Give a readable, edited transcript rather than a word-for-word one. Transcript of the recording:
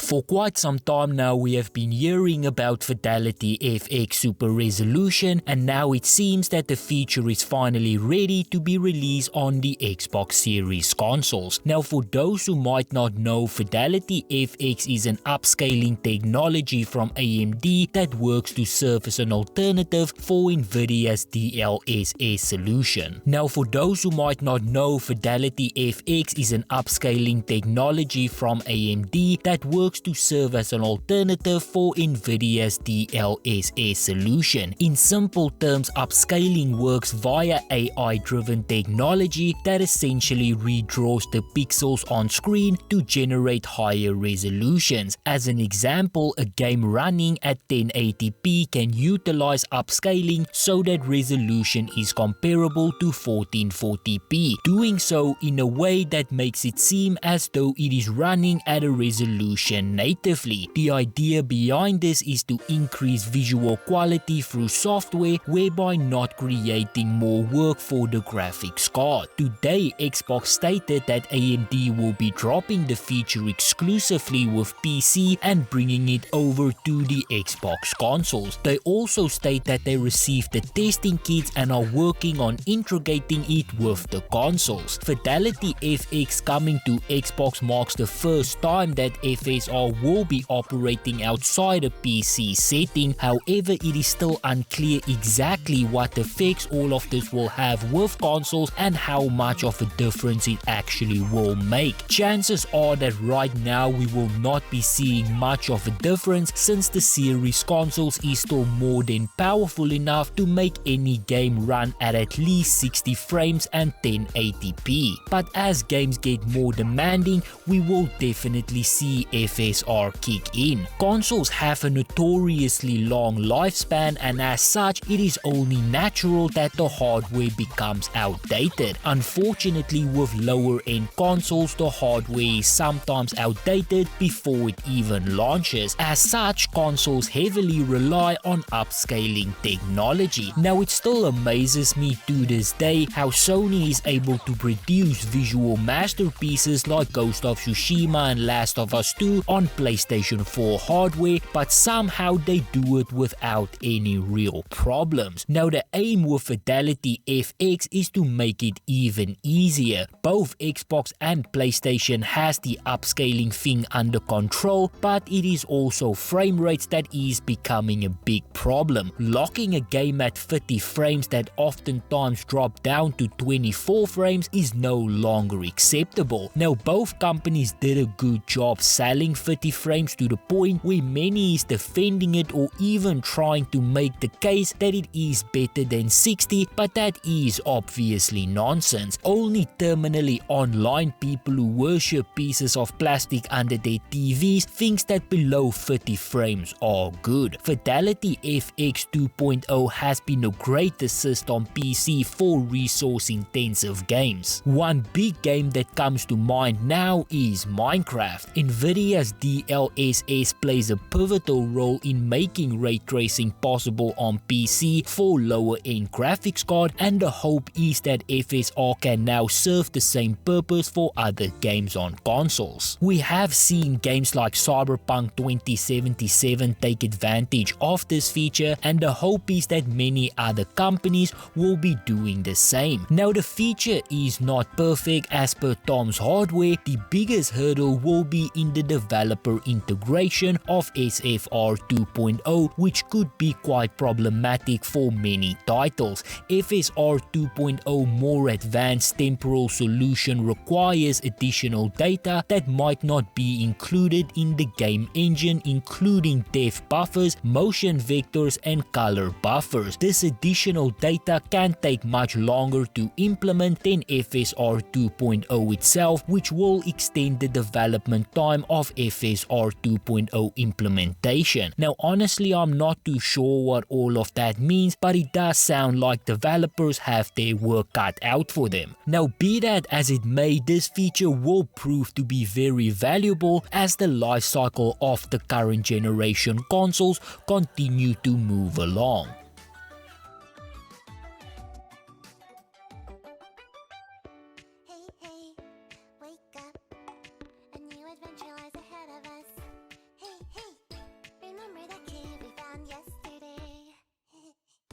For quite some time now we have been hearing about Fidelity FX Super Resolution, and now it seems that the feature is finally ready to be released on the Xbox Series consoles. Now for those who might not know, Fidelity FX is an upscaling technology from AMD that works to serve as an alternative for Nvidia's DLSS solution. Now for those who might not know, Fidelity FX is an upscaling technology from AMD that works to serve as an alternative for Nvidia's DLSS solution. In simple terms, upscaling works via AI-driven technology that essentially redraws the pixels on screen to generate higher resolutions. As an example, a game running at 1080p can utilize upscaling so that resolution is comparable to 1440p, doing so in a way that makes it seem as though it is running at a resolution natively. The idea behind this is to increase visual quality through software, whereby not creating more work for the graphics card. Today, Xbox stated that AMD will be dropping the feature exclusively with PC and bringing it over to the Xbox consoles. They also state that they received the testing kits and are working on integrating it with the consoles. Fidelity FX coming to Xbox marks the first time that FSR will be operating outside a PC setting. However, it is still unclear exactly what effects all of this will have with consoles and how much of a difference it actually will make. Chances are that right now we will not be seeing much of a difference, since the series consoles is still more than powerful enough to make any game run at least 60 frames and 1080p. But as games get more demanding, we will definitely see FSR kick in. Consoles have a notoriously long lifespan, and as such it is only natural that the hardware becomes outdated. Unfortunately, with lower end consoles, the hardware is sometimes outdated before it even launches. As such, consoles heavily rely on upscaling technology. Now it still amazes me to this day how Sony is able to produce visual masterpieces like Ghost of Tsushima and Last of Us 2 on PlayStation 4 hardware, but somehow they do it without any real problems. Now the aim with Fidelity FX is to make it even easier. Both Xbox and PlayStation has the upscaling thing under control, but it is also frame rates that is becoming a big problem. Locking a game at 30 frames that oftentimes drop down to 24 frames is no longer acceptable. Now both companies did a good job selling 30 frames to the point where many is defending it or even trying to make the case that it is better than 60, but that is obviously nonsense. Only terminally online people who worship pieces of plastic under their TVs thinks that below 30 frames are good. Fidelity FX 2.0 has been a great assist on PC for resource intensive games. One big game that comes to mind now is Minecraft. Nvidia's DLSS plays a pivotal role in making ray tracing possible on PC for lower end graphics card, and the hope is that FSR can now serve the same purpose for other games on consoles. We have seen games like Cyberpunk 2077 take advantage of this feature, and the hope is that many other companies will be doing the same. Now the feature is not perfect as per Tom's hardware. The biggest hurdle will be in the developer integration of FSR 2.0, which could be quite problematic for many titles. FSR 2.0 more advanced temporal solution requires additional data that might not be included in the game engine, including depth buffers, motion vectors and color buffers. This additional data can take much longer to implement than FSR 2.0 itself, which will extend the development time of FSR 2.0 implementation. Now honestly, I'm not too sure what all of that means, but it does sound like developers have their work cut out for them. Now be that as it may, this feature will prove to be very valuable as the life cycle of the current generation consoles continue to move along.